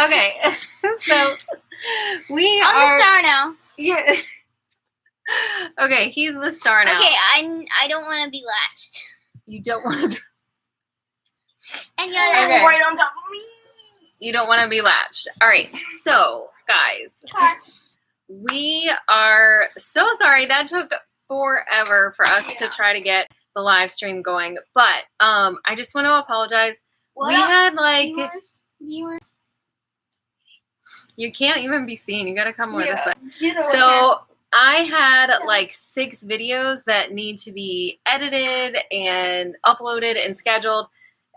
Okay, so we I'm are the star now. Yeah. Okay, he's the star now. Okay, I don't want to be latched. You don't want to be. And you're right on top of me. You don't want to be latched. All right, so guys, we are so sorry that took forever for us to try to get the live stream going, but I just want to apologize. We had like viewers. You can't even be seen. You got to come with us. So I had like 6 videos that need to be edited and uploaded and scheduled.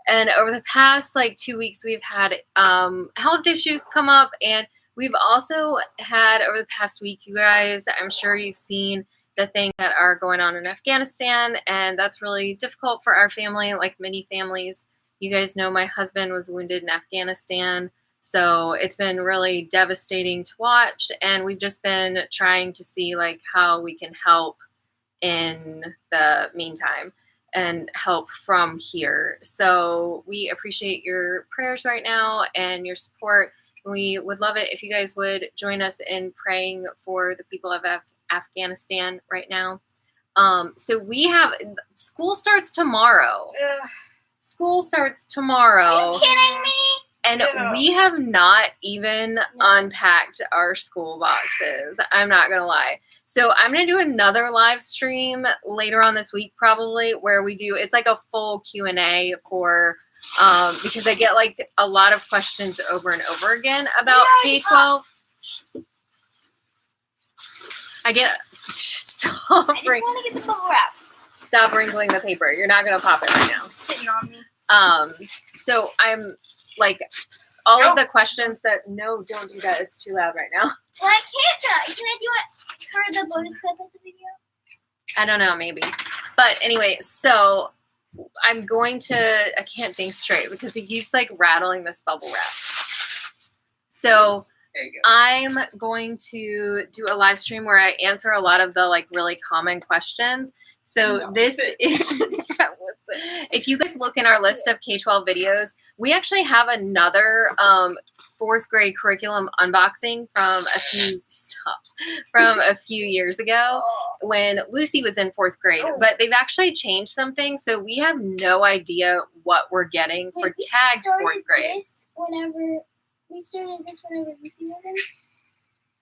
And over the past like 2 weeks, we've had health issues come up. And we've also had over the past week, you guys, I'm sure you've seen the things that are going on in Afghanistan. And that's really difficult for our family, like many families. You guys know my husband was wounded in Afghanistan. So it's been really devastating to watch, and we've just been trying to see like how we can help in the meantime and help from here. So we appreciate your prayers right now and your support. We would love it if you guys would join us in praying for the people of Afghanistan right now. So we have school starts tomorrow. School starts tomorrow. Are you kidding me? And we have not even unpacked our school boxes. I'm not going to lie. So I'm going to do another live stream later on this week probably where we do, it's like a full Q&A for, because I get like a lot of questions over and over again about K12. I get, stop. I just want to get the bubble wrap. Stop wrinkling the paper. You're not going to pop it right now. It's sitting on me. So I'm like all of the questions that, no, don't do that. It's too loud right now. Well, I can't. Can I do it for the bonus clip of the video? I don't know, maybe. But anyway, so I'm going to, I can't think straight because he keeps like rattling this bubble wrap. So I'm going to do a live stream where I answer a lot of the like really common questions. So this is, if you guys look in our list of K12 videos, we actually have another 4th grade curriculum unboxing from a few years ago when Lucy was in 4th grade. But they've actually changed something, so we have no idea what we're getting for Tag's 4th grade. We started this whenever Lucy was in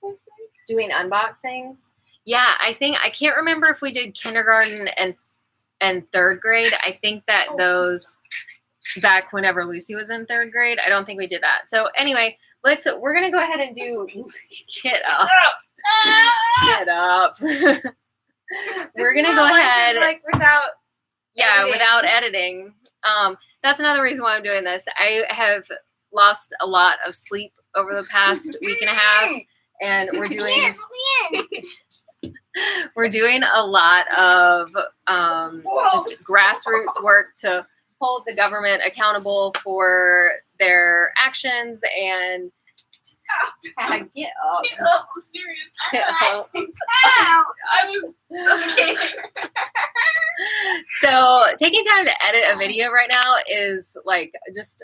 4th grade? Doing unboxings? Yeah, I can't remember if we did kindergarten and 3rd grade. I think that those back whenever Lucy was in 3rd grade. I don't think we did that. So anyway, we're going to go ahead and do, get up. Get up. We're going to go ahead. Like without editing. That's another reason why I'm doing this. I have lost a lot of sleep over the past week and a half, and we're doing a lot of just grassroots work to hold the government accountable for their actions and get up. I'm serious. Get up. Ow. I was suffocating. So taking time to edit a video right now is like just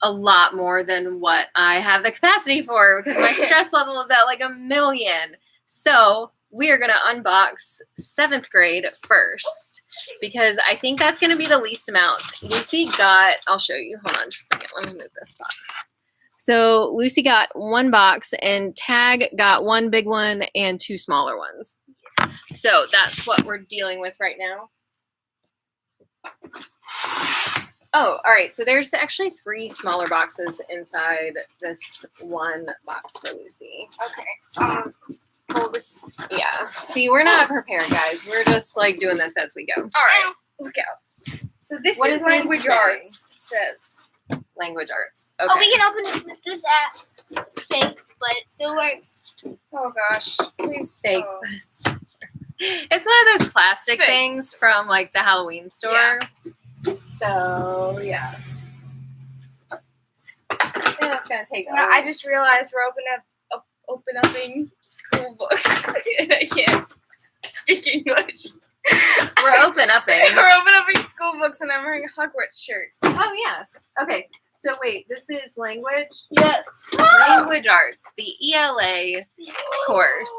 a lot more than what I have the capacity for because my stress level is at like 1,000,000. So we are going to unbox 7th grade first because I think that's going to be the least amount. Lucy got, I'll show you. Hold on just a second. Let me move this box. So Lucy got 1 box and Tag got 1 big one and 2 smaller ones. So that's what we're dealing with right now. Oh, all right. So there's actually 3 smaller boxes inside this 1 box for Lucy. Okay. Hold this. Yeah. See, we're not prepared, guys. We're just like doing this as we go. All right. Let's go. So this is language arts. It says language arts. Okay. Oh, we can open it with this axe. It's fake, but it still works. Oh gosh, please. Fake, Oh. but it still works. It's one of those plastic things from like the Halloween store. Yeah. So yeah. It's gonna take. I just realized we're opening school books, and I can't speak English. We're open-upping. We're opening school books, and I'm wearing a Hogwarts shirt. Oh yes. Okay. So wait, this is language? Yes. Language arts, the ELA course.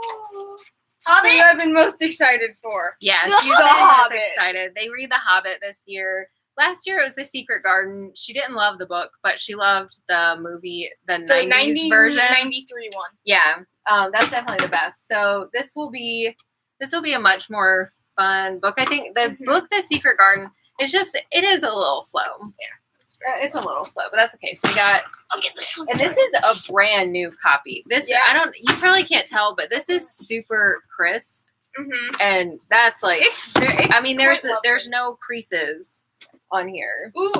What I've been most excited for. Yeah, The she's been most Hobbit. excited. They read The Hobbit this year. Last year it was The Secret Garden. She didn't love the book, but she loved the movie, the 90s version. 93 one. Yeah, that's definitely the best. So this will be a much more fun book. I think the book, The Secret Garden, it is a little slow. Yeah, it's a little slow, but that's okay. So we got, I'll get this one. and this is a brand new copy. This Yeah. you probably can't tell, but this is super crisp, and that's like, It's I mean, there's quite lovely. no creases on here. Ooh,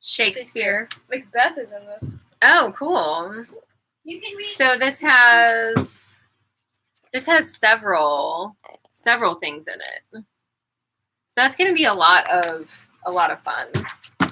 Shakespeare. Macbeth is in this. Oh, cool. You can read. So this has several things in it. So that's going to be a lot of fun.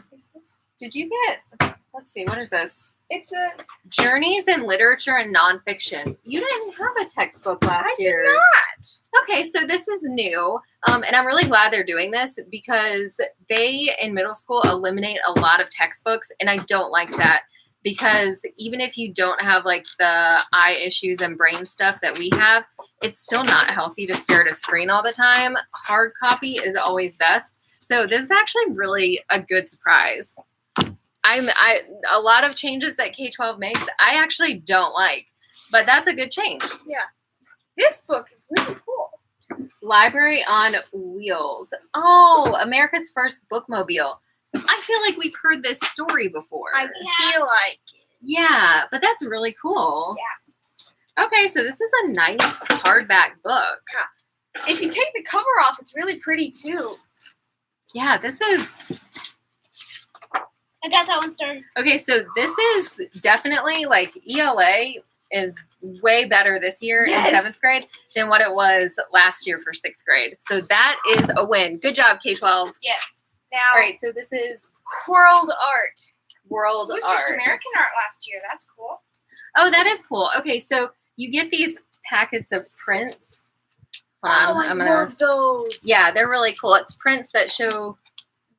What's this? Did you get? Let's see. What is this? It's a. Journeys in Literature and Nonfiction. You didn't have a textbook last year. I did not. Okay, so this is new, and I'm really glad they're doing this because they, in middle school, eliminate a lot of textbooks, and I don't like that because even if you don't have like the eye issues and brain stuff that we have, it's still not healthy to stare at a screen all the time. Hard copy is always best. So this is actually really a good surprise. A lot of changes that K12 makes, I actually don't like, but that's a good change. Yeah. This book is really cool. Library on Wheels. Oh, America's first bookmobile. I feel like we've heard this story before. I feel like it. Yeah, but that's really cool. Yeah. Okay, so this is a nice hardback book. If you take the cover off, it's really pretty too. Yeah, this is... I got that one started. Okay, so this is definitely, like, ELA is way better this year in Yes. 7th grade than what it was last year for 6th grade. So that is a win. Good job, K12. Yes. Now, All right, so this is World Art. World It was Art. just American art last year. That's cool. Oh, that is cool. Okay, so you get these packets of prints. Hold on, love those. Yeah, they're really cool. It's prints that show...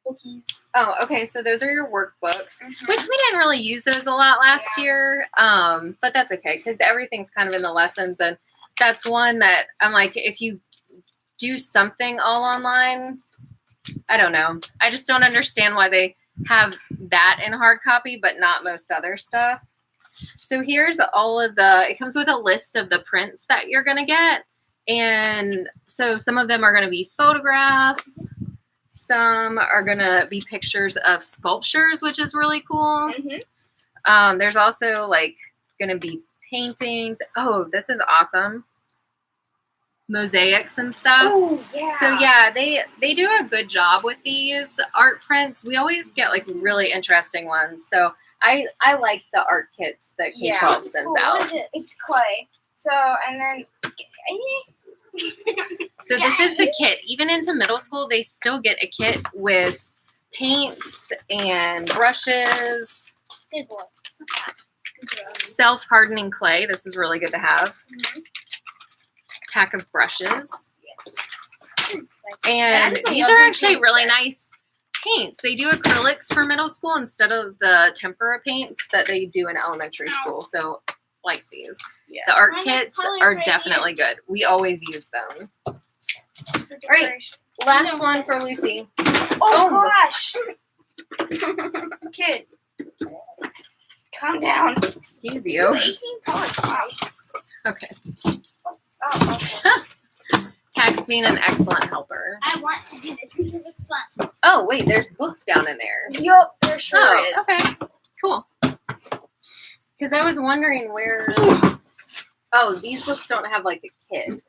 Bookies. Oh, okay, so those are your workbooks, which we didn't really use those a lot last year, but that's okay because everything's kind of in the lessons, and that's one that I'm like, if you do something all online, I don't know. I just don't understand why they have that in hard copy, but not most other stuff. So here's all of it comes with a list of the prints that you're going to get, and so some of them are going to be photographs. Some are going to be pictures of sculptures, which is really cool. There's also like going to be paintings. Oh, this is awesome. Mosaics and stuff. Oh, yeah. So yeah, they do a good job with these art prints. We always get like really interesting ones. So I like the art kits that K12 sends out. What is it? It's clay. So, and then... So this is the kit. Even into middle school, they still get a kit with paints and brushes, Good boy. self-hardening clay. This is really good to have. Pack of brushes. And That is a these are lovely actually paint really set. nice paints. They do acrylics for middle school instead of the tempera paints that they do in elementary school. So like these. Yeah. The art Mine has kits colors are right definitely good. We always use them. For right. decoration. Last one for Lucy. Oh, gosh. Kid. Calm down. Excuse you. 18 colors. Wow. Okay. Oh, okay. Tax being an excellent helper. I want to do this because it's fun. Oh, wait, there's books down in there. Yup, there sure is. Okay. Cool. Because I was wondering where... Oh, these books don't have, like, a kit.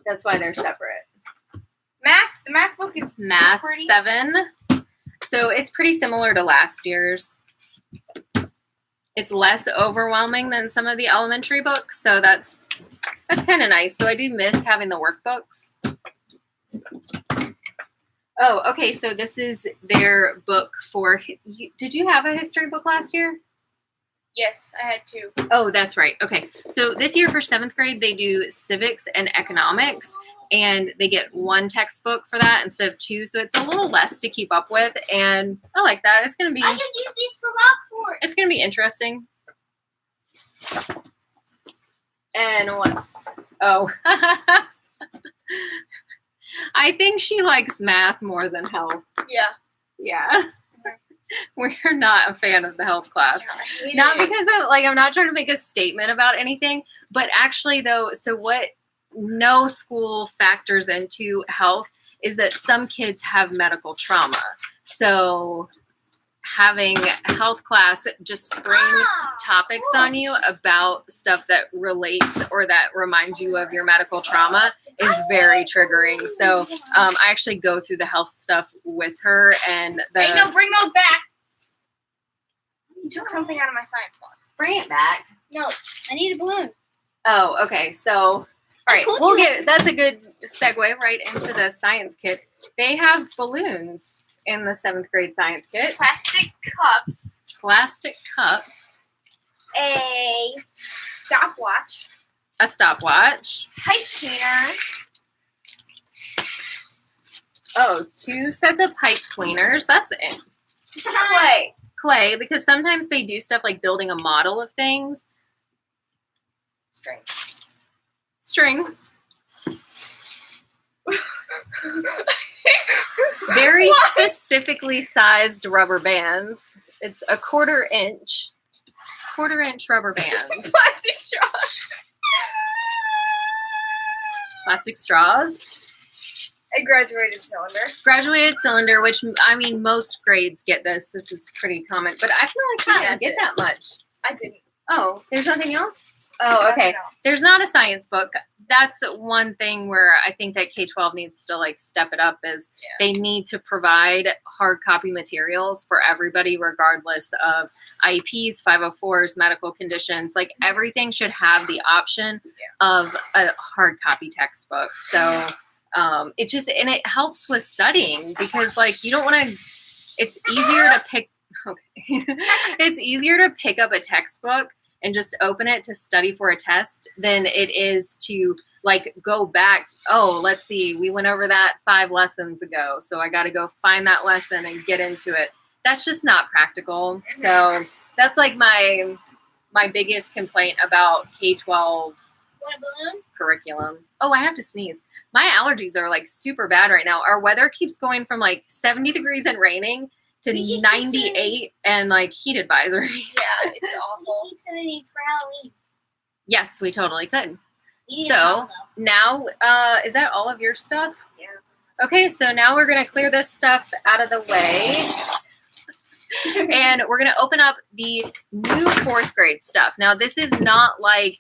That's why they're separate. The math book is Math pretty. 7. So it's pretty similar to last year's. It's less overwhelming than some of the elementary books, so that's kind of nice. So I do miss having the workbooks. Oh, okay, so this is their book for... Did you have a history book last year? Yes, I had 2. Oh, that's right. Okay. So this year for 7th grade, they do civics and economics, and they get 1 textbook for that instead of 2. So it's a little less to keep up with, and I like that. It's going to be. I could use these for Rockford. It's going to be interesting. And what's? Oh, I think she likes math more than health. Yeah. Yeah. We're not a fan of the health class. I hate Not it. because of, like, I'm not trying to make a statement about anything, but actually though, so what no school factors into health is that some kids have medical trauma. So having health class just spring topics on you about stuff that relates or that reminds you of your medical trauma is very triggering. So I actually go through the health stuff with her, and Hey, no, bring those back. You took something out of my science box. bring it back. No, I need a balloon. Oh, okay. So, all right, we'll get. That's a good segue right into the science kit. They have balloons in the 7th grade science kit. Plastic cups. Plastic cups. A stopwatch. A stopwatch. Pipe cleaners. Oh, 2 sets of pipe cleaners. That's it. Clay. Clay, because sometimes they do stuff like building a model of things. String. String. Very specifically sized rubber bands. It's a 1/4 inch. 1/4 inch rubber bands. Plastic straws. Plastic straws. A graduated cylinder. Graduated cylinder, which, I mean, most grades get this. This is pretty common, but I feel like I didn't get that much. I didn't. Oh, there's nothing else? Oh, okay. Nothing else. There's not a science book. That's one thing where I think that K12 needs to like step it up is they need to provide hard copy materials for everybody, regardless of IEPs, 504s, medical conditions. Like everything should have the option of a hard copy textbook. So it just, and it helps with studying because like you don't want to, it's easier to pick, okay. It's easier to pick up a textbook and just open it to study for a test than it is to like go back. Oh, let's see. We went over that 5 lessons ago. So I got to go find that lesson and get into it. That's just not practical. So that's like my biggest complaint about K12 Want a balloon? curriculum. Oh, I have to sneeze. My allergies are like super bad right now. Our weather keeps going from like 70 degrees and raining to We keep 98 and like heat advisory. Yeah, it's We awful. keep some of these for Halloween. Yes, we totally could. You need So, a bottle, though. Now, is that all of your stuff? Yeah. Okay, so now we're going to clear this stuff out of the way. And we're going to open up the new 4th grade stuff. Now, this is not like,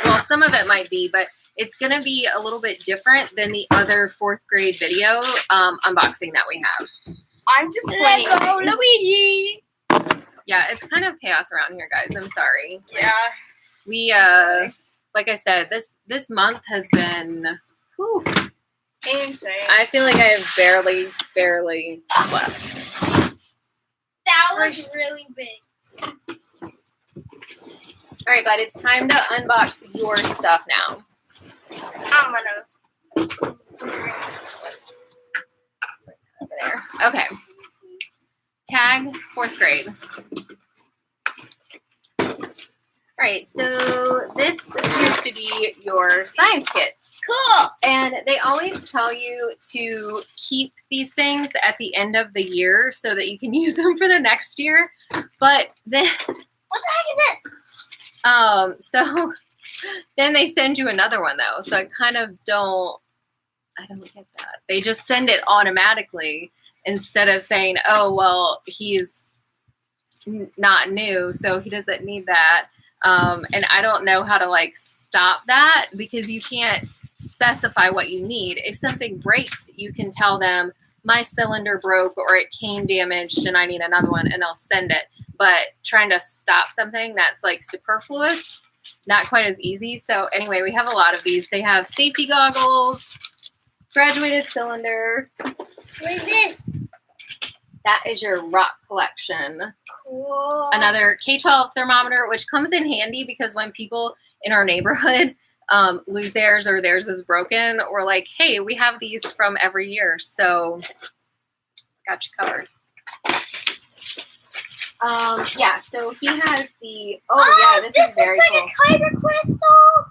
well, some of it might be, but it's going to be a little bit different than the other 4th grade video unboxing that we have. I'm just playing. Let go, things. Luigi. Yeah, it's kind of chaos around here, guys. I'm sorry. Yeah. We, like I said, this month has been, whew, Insane. I feel like I have barely slept. That was really big. All right, bud, it's time to unbox your stuff now. I'm gonna. Over there. Okay. Tag 4th grade. All right, so this appears to be your science kit. Cool. And they always tell you to keep these things at the end of the year so that you can use them for the next year. But then, What the heck is this? so then they send you another one though. So I kind of I don't get that. They just send it automatically instead of saying, oh, well, he's not new, so he doesn't need that. And I don't know how to like stop that because you can't specify what you need. If something breaks, you can tell them my cylinder broke or it came damaged and I need another one and they'll send it. But trying to stop something that's like superfluous, not quite as easy. So anyway, we have a lot of these. They have safety goggles, graduated cylinder. What is this? That is your rock collection. Cool. Another K12 thermometer, which comes in handy because when people in our neighborhood lose theirs or theirs is broken, we're like, hey, we have these from every year. So got you covered. Yeah, so he has the, this is very cool. This looks like a kyber crystal.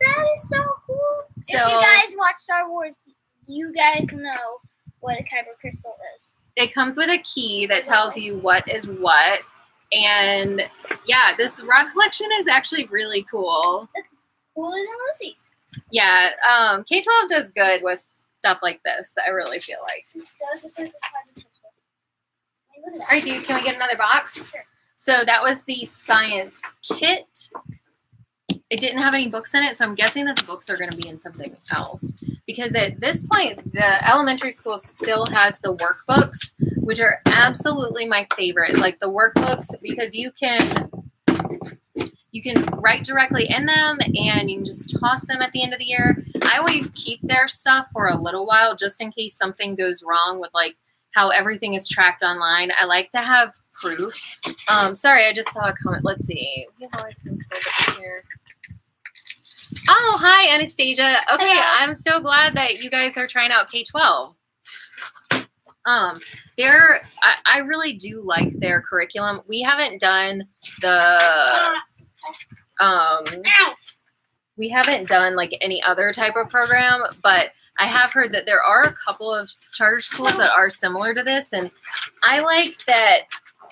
That is so cool. So, if you guys watch Star Wars, you guys know what a kyber crystal is. It comes with a key that tells you what is what. And yeah, this rock collection is actually really cool. It's cooler than Lucy's. Yeah, K12 does good with stuff like this, I really feel like. It does look like a kyber crystal. Look at that. All right, dude, can we get another box? Sure. So that was the science kit. It didn't have any books in it, so I'm guessing that the books are going to be in something else. Because at this point, the elementary school still has the workbooks, which are absolutely my favorite. Like the workbooks, because you can write directly in them and you can just toss them at the end of the year. I always keep their stuff for a little while just in case something goes wrong with like how everything is tracked online. I like to have proof. Sorry, I just saw a comment. Let's see. We have always been scrolled up here. Oh, hi, Anastasia. Okay, hello. I'm so glad that you guys are trying out K12. I really do like their curriculum. We haven't done we haven't done like any other type of program, but I have heard that there are a couple of charter schools that are similar to this, and I like that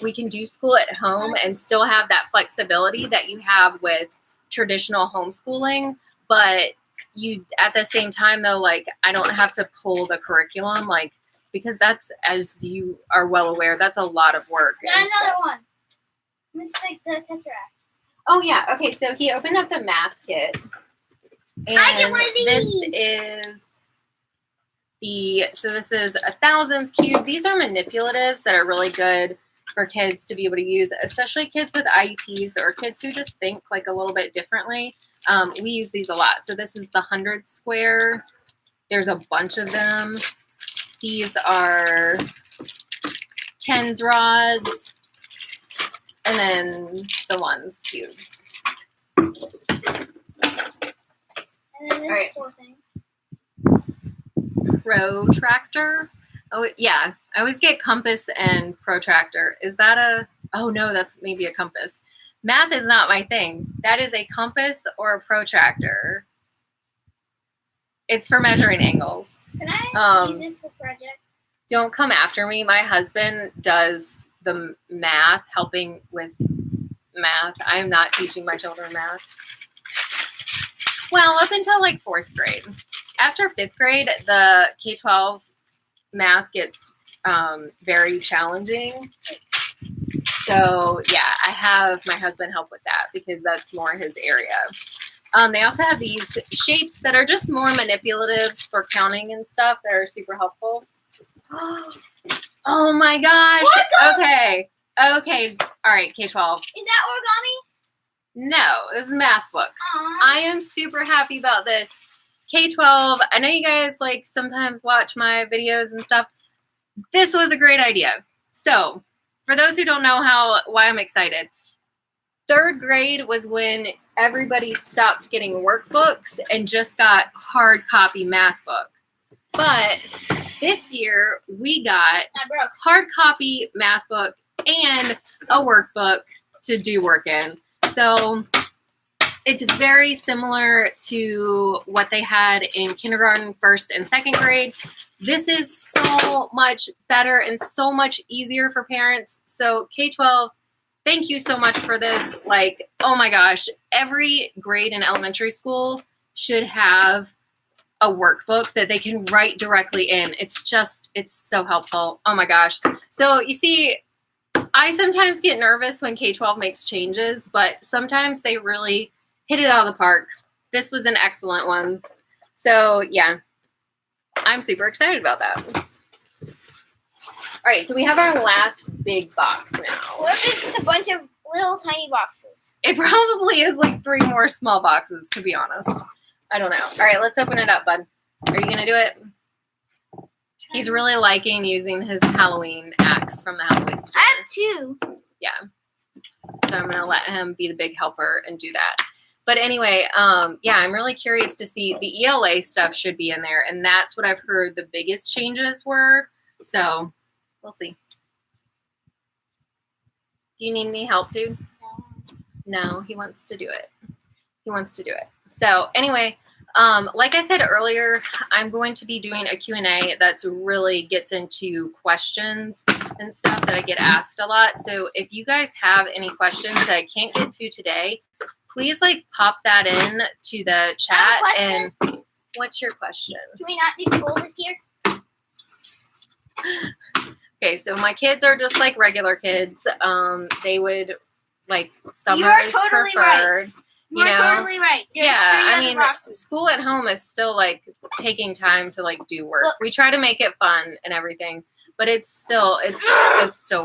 we can do school at home and still have that flexibility that you have with traditional homeschooling, but you at the same time though, like I don't have to pull the curriculum, like because that's, as you are well aware, that's a lot of work. Got another one. Looks like the Tesseract. Oh yeah, okay, so he opened up the math kit. And I get one of these. This is a thousands cube. These are manipulatives that are really good for kids to be able to use, especially kids with IEPs or kids who just think like a little bit differently. We use these a lot. So this is the 100 square. There's a bunch of them. These are tens rods, and then the ones cubes. And then this Alright. cool thing. Protractor. Oh yeah, I always get compass and protractor. Is that a? Oh no, that's maybe a compass. Math is not my thing. That is a compass or a protractor. It's for measuring angles. Can I use this for projects? Don't come after me. My husband does the math, helping with math. I'm not teaching my children math. Well, up until like 4th grade. After 5th grade, the K12 math gets very challenging. So yeah, I have my husband help with that because that's more his area. They also have these shapes that are just more manipulatives for counting and stuff that are super helpful. Oh my gosh. Okay. All right, K12. Is that origami? No, this is a math book. Aww. I am super happy about this. K12, I know you guys like sometimes watch my videos and stuff. This was a great idea. So, for those who don't know why I'm excited, 3rd grade was when everybody stopped getting workbooks and just got hard copy math book. But this year we got hard copy math book and a workbook to do work in. So it's very similar to what they had in kindergarten, 1st and 2nd grade. This is so much better and so much easier for parents. So K12, thank you so much for this. Like, oh my gosh, every grade in elementary school should have a workbook that they can write directly in. It's so helpful. Oh my gosh. So you see, I sometimes get nervous when K12 makes changes, but sometimes they really hit it out of the park. This was an excellent one. So yeah, I'm super excited about that. All right, so we have our last big box now. What if it's just a bunch of little tiny boxes? It probably is like 3 more small boxes, to be honest. I don't know. All right, let's open it up, bud. Are you going to do it? He's really liking using his Halloween axe from the Halloween store. I have 2. Yeah. So I'm going to let him be the big helper and do that. But anyway, yeah, I'm really curious to see the ELA stuff should be in there. And that's what I've heard the biggest changes were. So we'll see. Do you need any help, dude? No, he wants to do it. He wants to do it. So anyway, like I said earlier, I'm going to be doing a Q&A that's really gets into questions and stuff that I get asked a lot. So if you guys have any questions that I can't get to today, please like pop that in to the chat. And what's your question? Can we not do school this year? Okay, so my kids are just like regular kids. They would like summer You are is totally preferred. right. You know? Totally right. There's Yeah, 3 I other mean, boxes. school at home is still like taking time to like do work. Look. We try to make it fun and everything, but it's still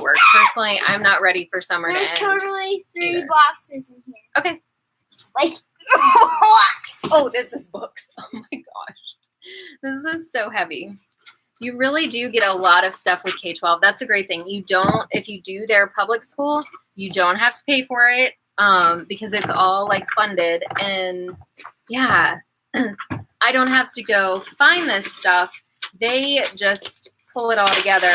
work. Personally, I'm not ready for summer There's to end. totally 3 either. boxes in here. Okay. Like, Oh, this is books. Oh my gosh, this is so heavy. You really do get a lot of stuff with K12. That's a great thing. You don't, if you do their public school, you don't have to pay for it. Because it's all like funded, and yeah, I don't have to go find this stuff. They just pull it all together,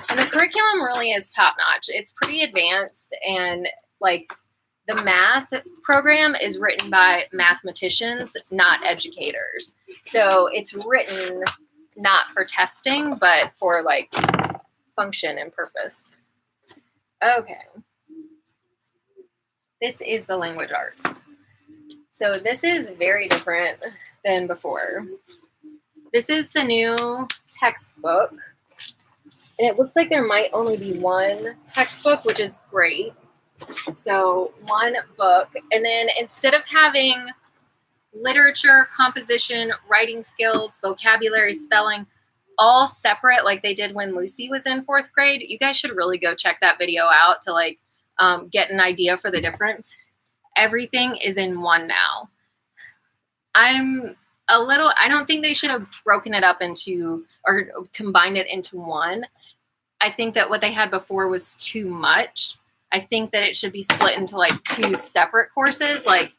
and the curriculum really is top notch. It's pretty advanced, and like the math program is written by mathematicians, not educators. So it's written not for testing, but for like function and purpose. Okay. This is the language arts. So this is very different than before. This is the new textbook. And it looks like there might only be one textbook, which is great. So 1 book. And then instead of having literature, composition, writing skills, vocabulary, spelling, all separate like they did when Lucy was in 4th grade, you guys should really go check that video out to like get an idea for the difference. Everything is in one now. I don't think they should have broken it up into or combined it into one. I think that what they had before was too much. I think that it should be split into like 2 separate courses, like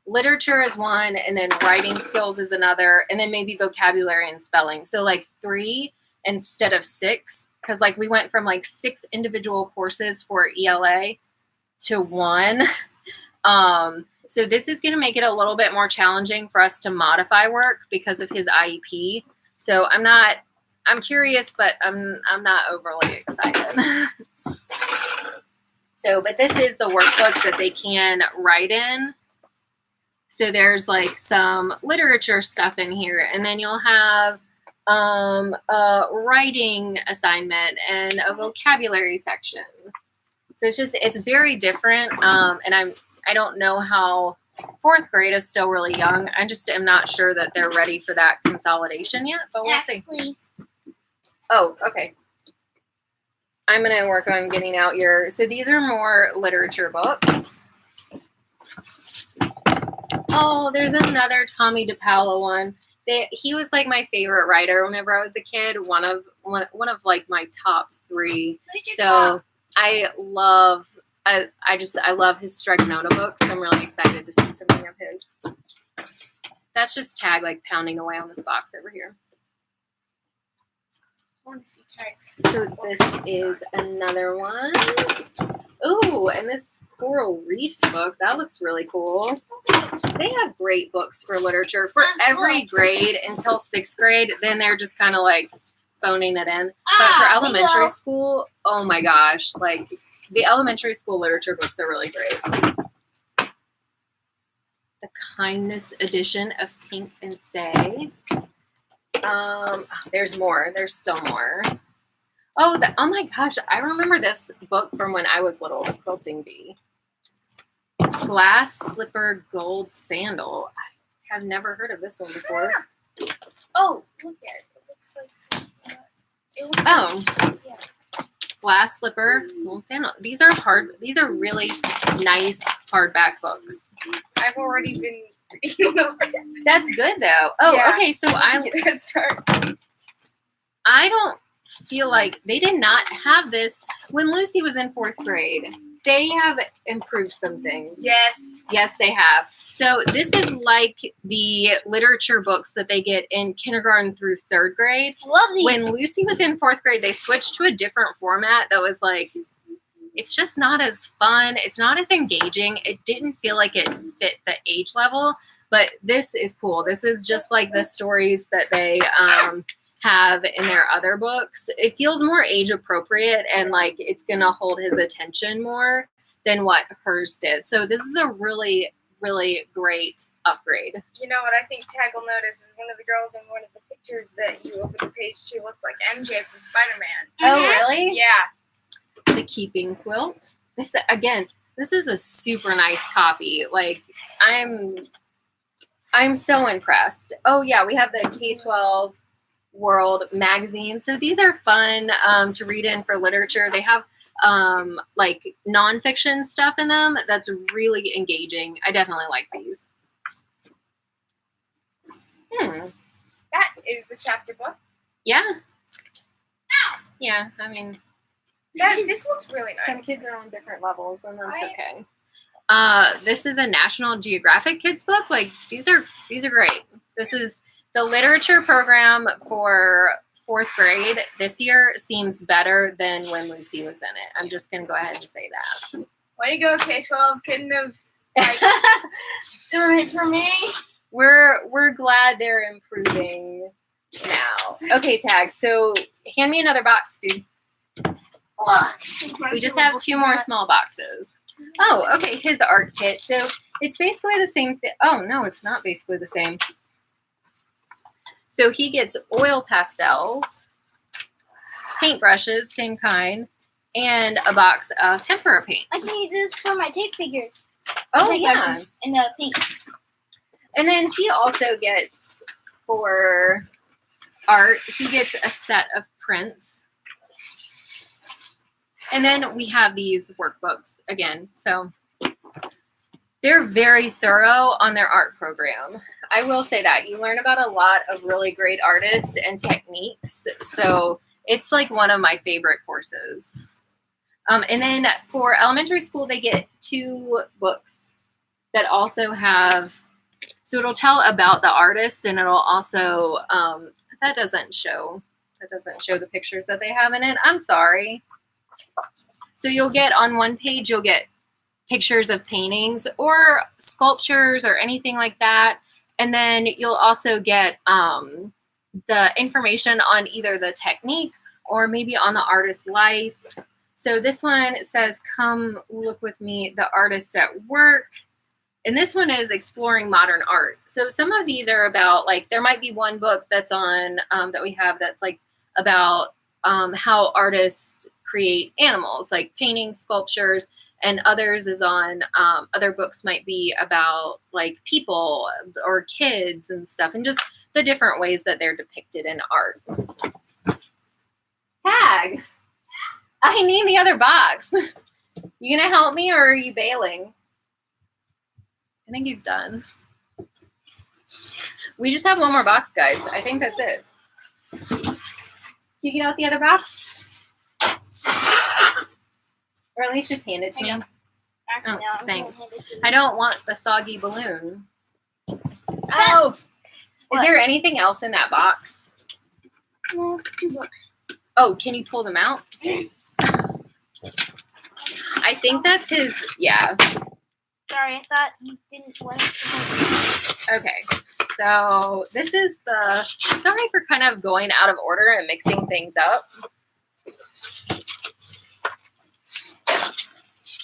literature is one, and then writing skills is another, and then maybe vocabulary and spelling. So like 3 instead of 6, because like we went from like 6 individual courses for ELA to 1. So this is going to make it a little bit more challenging for us to modify work because of his IEP. So I'm curious, but I'm not overly excited. So, but this is the workbook that they can write in. So there's like some literature stuff in here, and then you'll have a writing assignment and a vocabulary section. So it's very different. And I don't know how 4th grade is still really young. I just am not sure that they're ready for that consolidation yet, but we'll see. Please. Oh, okay. I'm going to work on getting out so these are more literature books. Oh, there's another Tommy DePaola one. He was like my favorite writer whenever I was a kid. One of like my top 3. So I love his Stregnona books. So I'm really excited to see something of his. That's just Tag like pounding away on this box over here. I want to see tags. So this is another one. Ooh, and this Coral Reefs book, that looks really cool. They have great books for literature for every grade until 6th grade. Then they're just kind of like phoning it in. But for elementary school, oh my gosh, like the elementary school literature books are really great. The Kindness edition of Pink and Say. There's more. There's still more. Oh my gosh, I remember this book from when I was little, the Quilting Bee. Glass Slipper Gold Sandal. I have never heard of this one before. Oh, look at it. It looks like something. Yeah. Glass Slipper Gold Sandal. These are really nice hardback books. I've already been reading them. That's good though. Oh, Yeah. okay. So I don't feel like they did not have this when Lucy was in 4th grade. They have improved some things. Yes. Yes, they have. So this is like the literature books that they get in kindergarten through 3rd grade. Love these. When Lucy was in 4th grade, they switched to a different format that was like, it's just not as fun. It's not as engaging. It didn't feel like it fit the age level, but this is cool. This is just like the stories that they have in their other books. It feels more age appropriate and like it's going to hold his attention more than what hers did. So this is a really, really great upgrade. You know what I think Tag will notice is one of the girls in one of the pictures that you opened the page to looked like MJ from Spider-Man. Oh, really? Yeah. The keeping quilt. This again, this is a super nice copy. Like I'm so impressed. Oh yeah, we have the K12 World magazine. So these are fun to read in for literature. They have like nonfiction stuff in them that's really engaging. I definitely like these. That is a chapter book. Yeah. Yeah, I mean, This looks really nice. some kids are on different levels, and that's okay. This is a National Geographic kids book. Like these are great. This is the literature program for 4th grade this year seems better than when Lucy was in it. I'm just gonna go ahead and say that. Way to go, K12. Couldn't have done it for me. We're glad they're improving now. Okay, Tag. So hand me another box, dude. We just have 2 more small boxes. Oh, okay. His art kit. So it's basically the same thing. Oh, no, it's not basically the same. So he gets oil pastels, paintbrushes, same kind, and a box of tempera paint. I can use this for my tape figures. Oh, yeah. And the pink. And then he also gets, for art, he gets a set of prints. And then we have these workbooks again. So they're very thorough on their art program. I will say that. You learn about a lot of really great artists and techniques. So it's like one of my favorite courses. And then for elementary school, they get 2 books that also have, so it'll tell about the artist, and it'll also, that doesn't show the pictures that they have in it. I'm sorry. So you'll get on one page, you'll get pictures of paintings or sculptures or anything like that. And then you'll also get the information on either the technique or maybe on the artist's life. So this one says, come look with me, the artist at work. And this one is exploring modern art. So some of these are about, like, there might be one book that's on, that we have that's like about how artists create animals, like paintings, sculptures, and others is on, other books might be about like people or kids and stuff, and just the different ways that they're depicted in art. Tag, I need the other box. You gonna help me or are you bailing? I think he's done. We just have one more box, guys. I think that's it. Can you get out the other box? Or at least just hand it to me. Actually, Oh, no, I'm thanks. gonna hand it to you. I don't want the soggy balloon. Oh! Is there anything else in that box? No, 2 books. Oh, can you pull them out? I think that's his, yeah. Sorry, I thought you didn't want to. Okay. So this is the, sorry for kind of going out of order and mixing things up.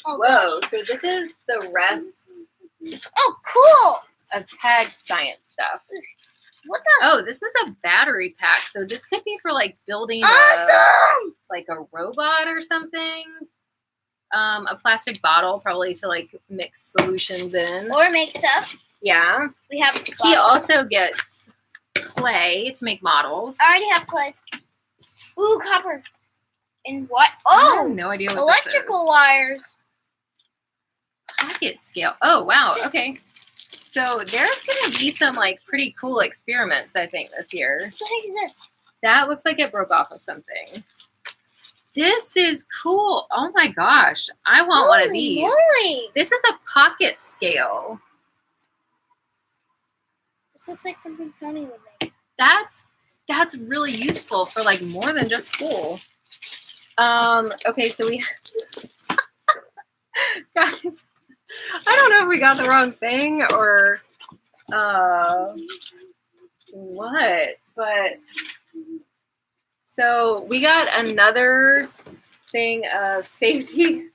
Oh, Whoa, so this is the rest oh, cool! of Tag science stuff. What the? Oh, this is a battery pack. So this could be for like building Awesome! like a robot or something. A plastic bottle, probably to like mix solutions in. Or make stuff. Yeah. We have. He also gets clay to make models. I already have clay. Ooh, copper. And what? I have Oh, no idea what electrical this is. wires. Pocket scale. Oh, wow. Okay. So there's going to be some like pretty cool experiments, I think, this year. What the heck is this? That looks like it broke off of something. This is cool. Oh my gosh. I want one of these. Moly. This is a pocket scale. This looks like something Tony would make. That's really useful for like more than just school. Okay, so we guys, I don't know if we got the wrong thing or what, but so we got another thing of safety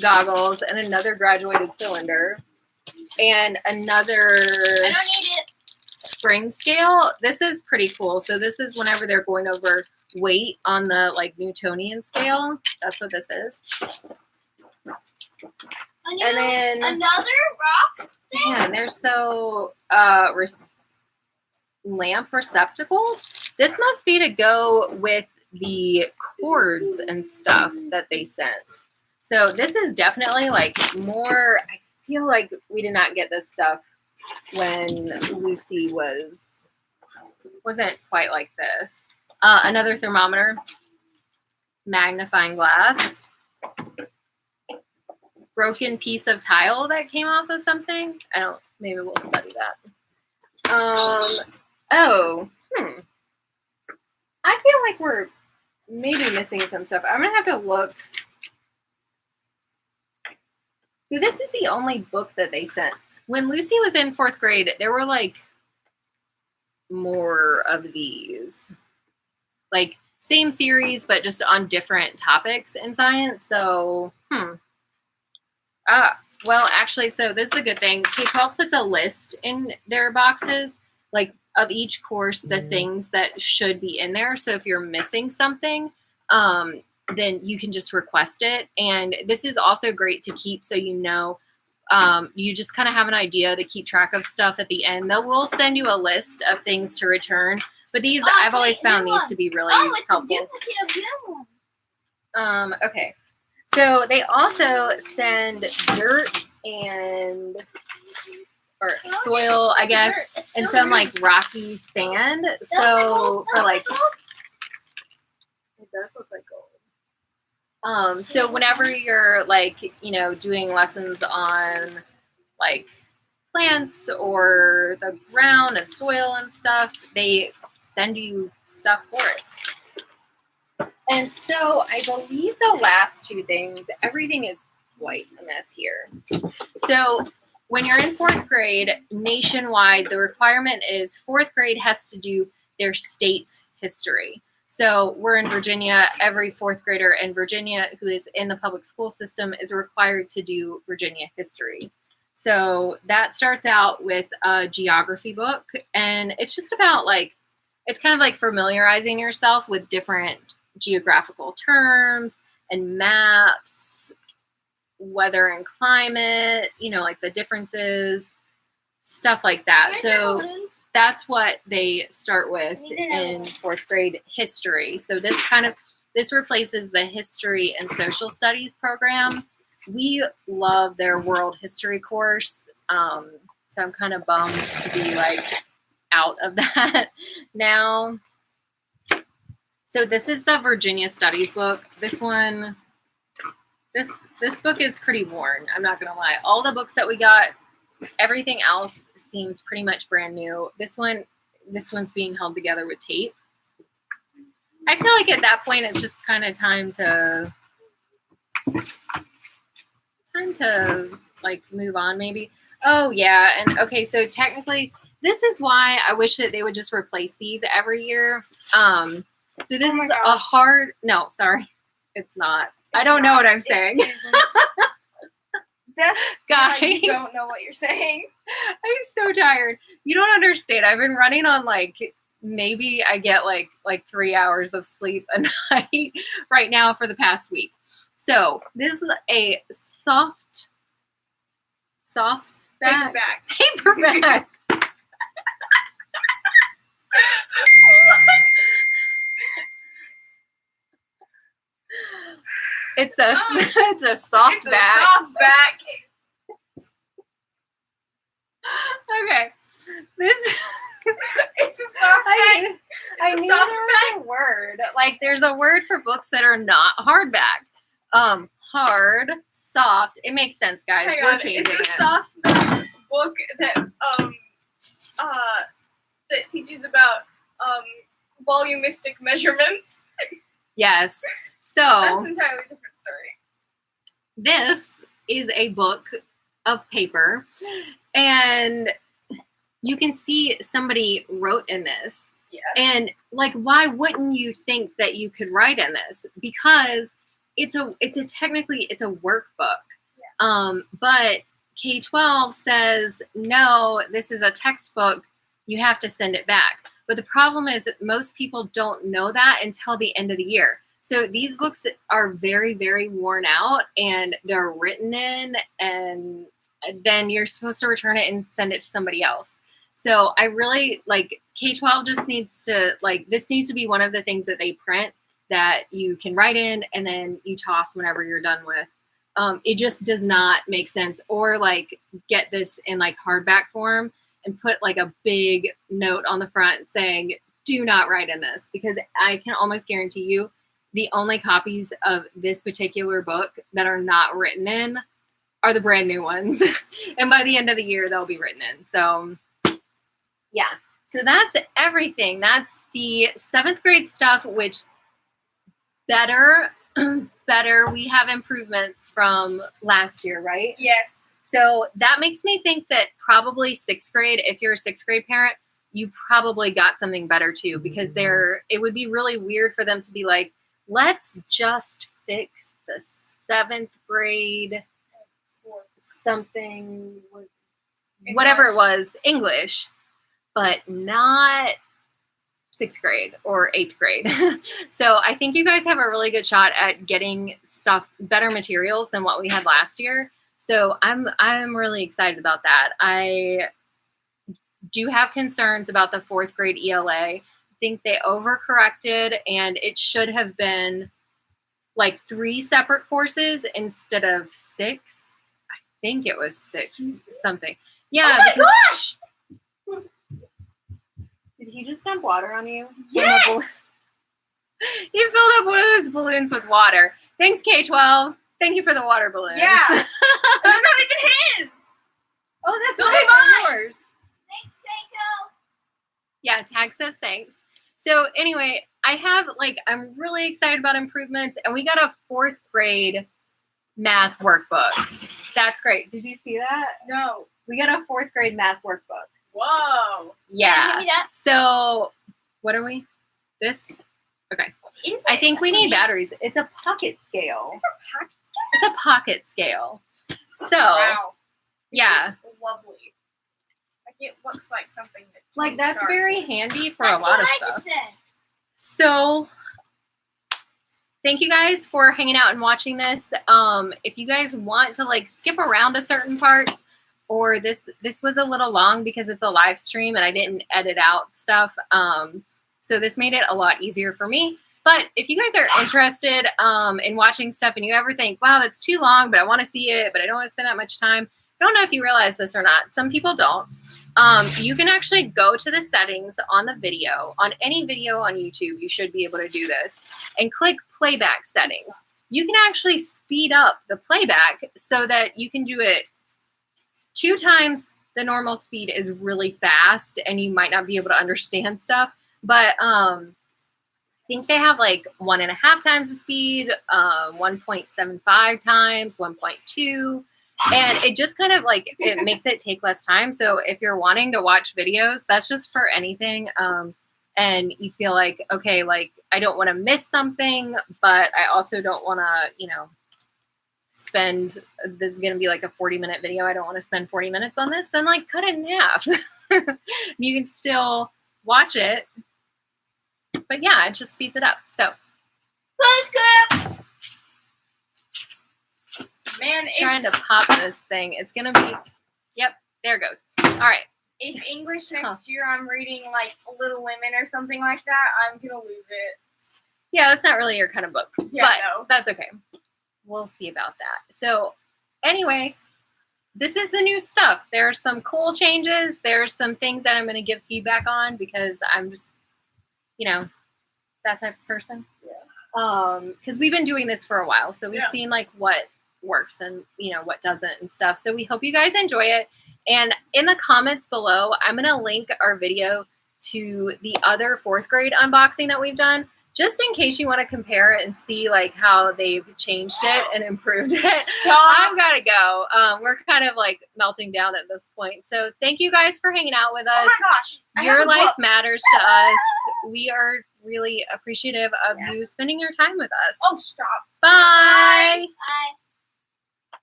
goggles and another graduated cylinder and another I don't need it. spring scale. This is pretty cool. So this is whenever they're going over weight on the like Newtonian scale. That's what this is. And then another rock thing? yeah, and there's so lamp receptacles. This must be to go with the cords and stuff that they sent. So this is definitely like more, I feel like we did not get this stuff when Lucy wasn't quite like this. Another thermometer, magnifying glass, broken piece of tile that came off of something. Maybe we'll study that. I feel like we're maybe missing some stuff. I'm gonna have to look. So this is the only book that they sent. When Lucy was in 4th grade, there were like more of these. Like same series, but just on different topics in science. So, well, actually, so this is a good thing. K12 puts a list in their boxes, like of each course, the things that should be in there. So if you're missing something, then you can just request it. And this is also great to keep so you know, you just kind of have an idea to keep track of stuff at the end. They will send you a list of things to return. But these, I've always found these to be really helpful. It's a duplicate of the one. Okay. So they also send dirt or soil, I guess, and some like rocky sand. So for like, it does look like gold. So whenever you're like, you know, doing lessons on like plants or the ground and soil and stuff, they send you stuff for it. And so I believe the last two things, everything is white in this here. So when you're in 4th grade, nationwide, the requirement is 4th grade has to do their state's history. So we're in Virginia. Every 4th grader in Virginia who is in the public school system is required to do Virginia history. So that starts out with a geography book. And it's just about like, it's kind of like familiarizing yourself with different geographical terms and maps, weather and climate, you know, like the differences, stuff like that. So that's what they start with in 4th grade history. So this replaces the history and social studies program. We love their world history course. So I'm kind of bummed to be like out of that now. So this is the Virginia Studies book. This one, this book is pretty worn. I'm not gonna lie. All the books that we got, everything else seems pretty much brand new. This one's being held together with tape. I feel like at that point it's just kind of time to like move on maybe. Oh yeah, and okay, so technically this is why I wish that they would just replace these every year. So this is a hard, no, sorry, it's not. I don't know what I'm saying. That's guys, you don't know what you're saying. I'm so tired. You don't understand. I've been running on like, maybe I get like 3 hours of sleep a night right now for the past week. So this is a soft paperback. Paperback. It's a soft back. Okay. It's a soft back. I knew there was a word. Like, there's a word for books that are not hardback. Hard, soft. It makes sense, guys. Hang We're on. changing It's a it. soft back book that that teaches about volumistic measurements. Yes. So That's an entirely different story. this is a book of paper, and you can see somebody wrote in this. Yeah. And like, why wouldn't you think that you could write in this? Because it's a workbook. Yeah. But K12 says, no, this is a textbook. You have to send it back. But the problem is that most people don't know that until the end of the year. So these books are very, very worn out, and they're written in, and then you're supposed to return it and send it to somebody else. So I really like K12 just needs to, like, this needs to be one of the things that they print that you can write in and then you toss whenever you're done with. It just does not make sense. Or like get this in like hardback form and put like a big note on the front saying, do not write in this, because I can almost guarantee you the only copies of this particular book that are not written in are the brand new ones. And by the end of the year, they'll be written in. So yeah, so that's everything. That's the 7th grade stuff, which better. We have improvements from last year, right? Yes. So that makes me think that probably 6th grade, if you're a 6th grade parent, you probably got something better too, because it would be really weird for them to be like, let's just fix the 7th grade something, whatever it was, English, but not 6th grade or 8th grade. So I think you guys have a really good shot at getting better materials than what we had last year. So I'm really excited about that. I do have concerns about the 4th grade ELA. I think they overcorrected, and it should have been like 3 separate courses instead of 6. I think it was 6 something. Yeah. Oh my gosh! Did he just dump water on you? Yes! He filled up one of those balloons with water. Thanks, K12. Thank you for the water balloons. Yeah. They're not even his. Oh, that's Those right, are they're yours. Thanks, K12. Yeah, Tag says thanks. So anyway, I'm really excited about improvements, and we got a 4th grade math workbook. That's great. Did you see that? No. We got a 4th grade math workbook. Whoa. Yeah. Give me that. So what are we? This? Okay. I think we need batteries. It's a pocket scale. It's a pocket scale. So Wow. yeah. This is lovely. Like, it looks like something that's Like, that's very handy for That's a lot what of I stuff. just said. So thank you guys for hanging out and watching this. If you guys want to like skip around to certain parts, or this was a little long because it's a live stream and I didn't edit out stuff. So this made it a lot easier for me. But if you guys are interested in watching stuff and you ever think, wow, that's too long, but I want to see it, but I don't want to spend that much time. I don't know if you realize this or not. Some people don't. You can actually go to the settings on the video, on any video on YouTube, you should be able to do this, and click playback settings. You can actually speed up the playback so that you can do it 2 times the normal speed is really fast, and you might not be able to understand stuff. But I think they have like 1.5 times the speed, 1.75 times, 1.2. And it just kind of like, it makes it take less time. So if you're wanting to watch videos, that's just for anything. And you feel like, okay, like I don't want to miss something, but I also don't want to, spend, this is going to be like a 40-minute video. I don't want to spend 40 minutes on this. Then like cut it in half. You can still watch it. But yeah, it just speeds it up. So Man, just trying to pop this thing. It's going to be, yep, there it goes. All right. if English next year I'm reading like Little Women or something like that, I'm going to lose it. Yeah, that's not really your kind of book. Yeah, but no. that's okay. We'll see about that. So anyway, this is the new stuff. There are some cool changes. There's some things that I'm going to give feedback on because I'm just, that type of person. Yeah. Because we've been doing this for a while, so we've Yeah. seen like what works and what doesn't and stuff. So we hope you guys enjoy it. And in the comments below, I'm going to link our video to the other 4th grade unboxing that we've done, just in case you want to compare it and see like how they've changed it and improved it. I've got to go. We're kind of like melting down at this point. So thank you guys for hanging out with us. Oh my gosh. Your life matters to us. We are really appreciative of you spending your time with us. Oh, stop. Bye. Bye.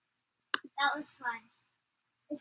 That was fun.